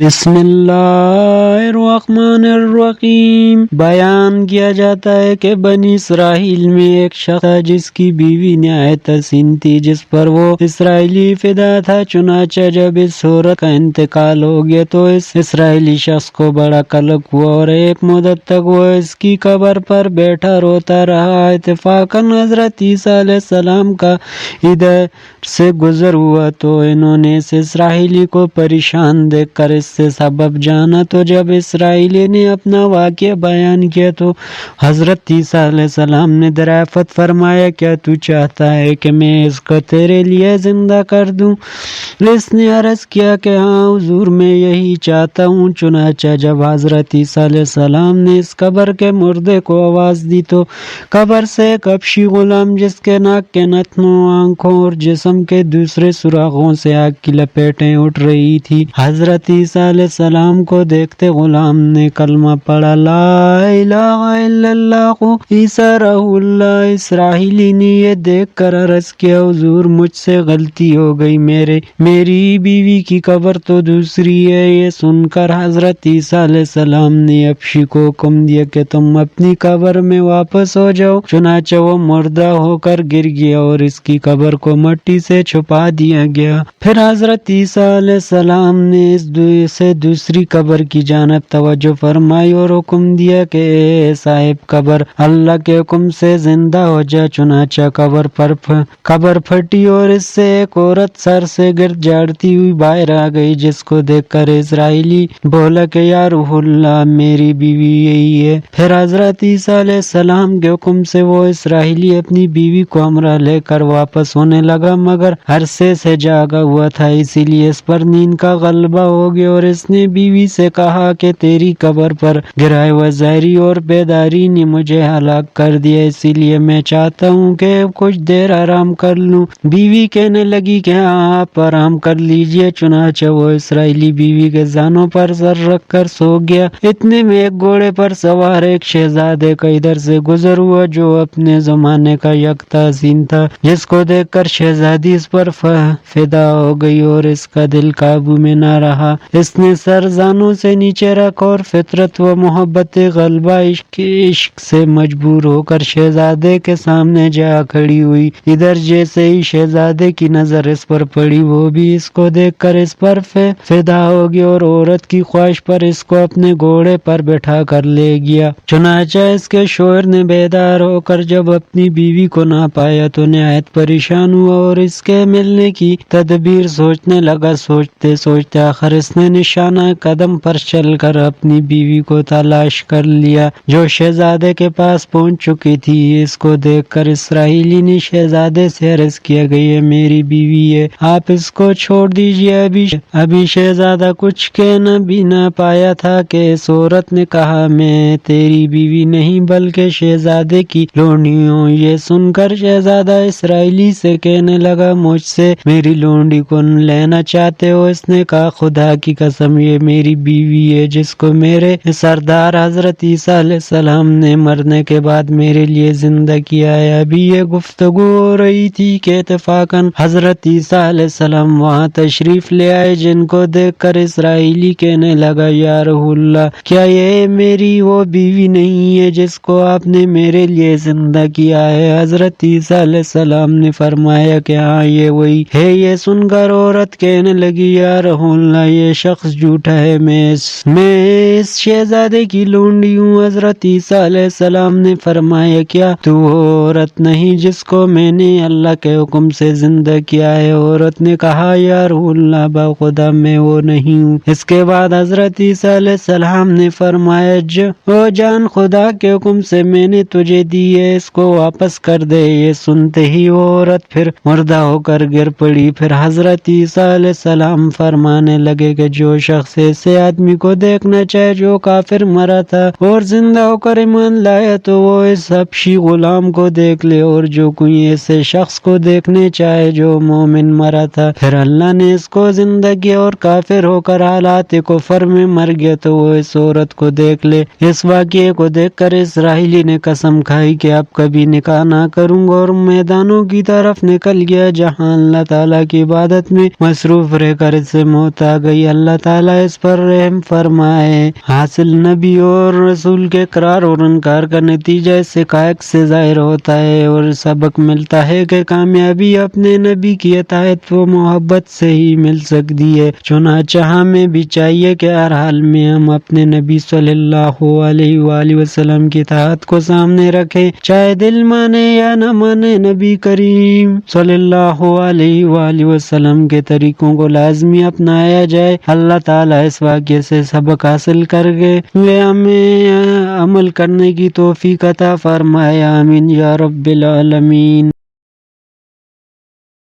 بسم اللہ الرحمن الرحیم۔ بیان کیا جاتا ہے کہ بنی اسرائیل میں ایک شخص تھا جس کی بیوی نہایت حسین تھی، جس پر وہ اسرائیلی فدا تھا۔ چنانچہ جب اس عورت کا انتقال ہو گیا تو اس اسرائیلی شخص کو بڑا قلق ہوا اور ایک مدت تک وہ اس کی قبر پر بیٹھا روتا رہا۔ اتفاقاً حضرت عیسیٰ علیہ السلام کا ادھر سے گزر ہوا تو انہوں نے اس اسرائیلی کو پریشان دیکھ کر اس سے سبب جانا، تو جب اسرائیلی نے اپنا واقعہ بیان کیا تو حضرت عیسیٰ علیہ السلام نے دریافت فرمایا، کیا تو چاہتا ہے کہ میں اس کو تیرے لیے زندہ کر دوں؟ اس نے عرض کیا کہ ہاں حضور، میں یہی چاہتا ہوں۔ چنانچہ جب حضرت عیسیٰ علیہ السلام نے اس قبر کے مردے کو آواز دی تو قبر سے ایک حبشی غلام، جس کے ناک کے نتنوں، آنکھوں اور جسم کے دوسرے سوراخوں سے آگ کی لپیٹیں اٹھ رہی تھی، حضرت عیسیٰ علیہ السلام کو دیکھتے غلام نے کلمہ پڑھا، لا الہ الا اللہ عیسیٰ رسول اللہ۔ اسرائیلی نے یہ دیکھ کر عرض کیا، حضور مجھ سے غلطی ہو گئی، میری بیوی کی قبر تو دوسری ہے۔ یہ سن کر حضرت عیسیٰ علیہ السلام نے حبشی کو حکم دیا کہ تم اپنی قبر میں واپس ہو جاؤ۔ چنانچہ وہ مردہ ہو کر گر گیا اور اس کی قبر کو مٹی سے چھپا دیا گیا۔ پھر حضرت عیسیٰ علیہ السلام نے اسے دوسری قبر کی جانب توجہ فرمائی اور حکم دیا کہ اے صاحب قبر، اللہ کے حکم سے زندہ ہو جا۔ چنانچہ قبر پھٹی اور اس سے ایک عورت سر سے گرد جاڑتی ہوئی باہر آ گئی، جس کو دیکھ کر اسرائیلی بولا کہ یا روح اللہ، میری بیوی یہی ہے۔ پھر حضرت عیسیٰ علیہ السلام کے حکم سے وہ اسرائیلی اپنی بیوی کو ہمراہ لے کر واپس ہونے لگا، مگر عرصے سے جاگا ہوا تھا، اسی لیے اس پر نیند کا غلبہ ہو گیا اور اس نے بیوی سے کہا کہ تیری قبر پر گرائے ہوئے ظاہری اور بیداری نے مجھے ہلاک کر دیا، اسی لیے میں چاہتا ہوں کہ کچھ دیر آرام کر لوں۔ بیوی کہنے لگی کہ ہاں آپ آرام کر لیجئے۔ چنانچہ وہ اسرائیلی بیوی کے زانوں پر سر رکھ کر سو گیا۔ اتنے میں ایک گھوڑے پر سوار ایک شہزادے کا ادھر سے گزر ہوا جو اپنے زمانے کا یکتا حسین تھا، جس کو دیکھ کر شہزادی اس پر فدا ہو گئی اور اس کا دل قابو میں نہ رہا۔ اس نے سر زانوں سے نیچے رکھ اور فطرت و محبت غلبہ عشق سے مجبور ہو کر شہزادے کے سامنے جا کھڑی ہوئی۔ ادھر جیسے ہی شہزادے کی نظر اس پر پڑی، وہ بھی اس کو دیکھ کر اس پر فدا ہو گیا اور عورت کی خواہش پر اس کو اپنے گھوڑے پر بٹھا کر لے گیا۔ چنانچہ اس کے شوہر نے بیدار ہو کر جب اپنی بیوی کو نہ پایا تو نہایت پریشان ہوا اور اس کے ملنے کی تدبیر سوچنے لگا۔ سوچتے سوچتے آخر اس نے نشانہ قدم پر چل کر اپنی بیوی کو تلاش کر لیا، جو شہزادے کے پاس پہنچ چکی تھی۔ اس کو دیکھ کر اسرائیلی نے شہزادے سے عرض کیا کہ یہ میری بیوی ہے، آپ اس کو چھوڑ دیجئے۔ ابھی شہزادہ کچھ کہنا بھی نہ پایا تھا کہ اس عورت نے کہا، میں تیری بیوی نہیں بلکہ شہزادے کی لونڈی ہوں۔ یہ سن کر شہزادہ اسرائیلی سے کہنے لگا، مجھ سے میری لونڈی کو لینا چاہتے ہو؟ اس نے کہا، خدا کی قسم یہ میری بیوی ہے جس کو میرے سردار حضرت عیسیٰ علیہ السلام نے مرنے کے بعد میرے لیے زندہ کیا ہے۔ ابھی یہ گفتگو ہو رہی تھی کہ اتفاقاً حضرت عیسیٰ علیہ السلام وہاں تشریف لے آئے، جن کو دیکھ کر اسرائیلی کہنے لگا، یا رسول اللہ، کیا یہ میری وہ بیوی نہیں ہے جس کو آپ نے میرے لیے زندہ کیا ہے؟ حضرت عیسیٰ علیہ السلام نے فرمایا کہ ہاں یہ وہی ہے۔ یہ سن کر عورت کہنے لگی، یا رسول اللہ، یہ شخص جھوٹا ہے، میں اس شہزادے کی لونڈی ہوں۔ حضرت عیسیٰ علیہ السلام نے فرمایا، کیا تو وہ عورت نہیں جس کو میں نے اللہ کے حکم سے زندہ کیا ہے؟ عورت نے کہا، یا رسول اللہ، بخدا میں وہ نہیں ہوں۔ اس کے بعد حضرت عیسیٰ علیہ السلام نے فرمایا، او جان، خدا کے حکم سے میں نے تجھے دی ہے، اس کو واپس کر دے۔ یہ سنتے ہی وہ عورت پھر مردہ ہو کر گر پڑی۔ پھر حضرت عیسیٰ علیہ السلام فرمانے لگے کہ جو شخص ایسے آدمی کو دیکھنا چاہے جو کافر مرا تھا اور زندہ ہو کر ایمان لایا تو وہ اس حبشی غلام کو دیکھ لے، اور جو کوئی ایسے شخص کو دیکھنے چاہے جو مومن مرا تھا پھر اللہ نے اس کو زندہ کیا اور کافر ہو کر حالات کفر میں مر گیا تو وہ اس عورت کو دیکھ لے۔ اس واقعے کو دیکھ کر اسرائیلی نے قسم کھائی کہ اب کبھی نکاح نہ کروں گا اور میدانوں کی طرف نکل گیا جہاں اللہ تعالیٰ کی عبادت میں مصروف رہ کر اسے موت آ گئی۔ اللہ اللہ تعالیٰ اس پر رحم فرمائے۔ حاصل نبی اور رسول کے اقرار اور انکار کا نتیجہ اس حقائق سے ظاہر ہوتا ہے اور سبق ملتا ہے کہ کامیابی اپنے نبی کی اطاعت و محبت سے ہی مل سکتی ہے۔ چنانچہ ہمیں بھی چاہیے کہ ہر حال میں ہم اپنے نبی صلی اللہ علیہ وآلہ وسلم کی اطاعت کو سامنے رکھیں، چاہے دل مانے یا نہ مانے۔ نبی کریم صلی اللہ علیہ وآلہ وسلم کے طریقوں کو لازمی اپنایا جائے۔ اللہ تعالیٰ اس واقعے سے سبق حاصل کر کے ہمیں عمل کرنے کی توفیق عطا فرمائے، آمین یا رب العالمین۔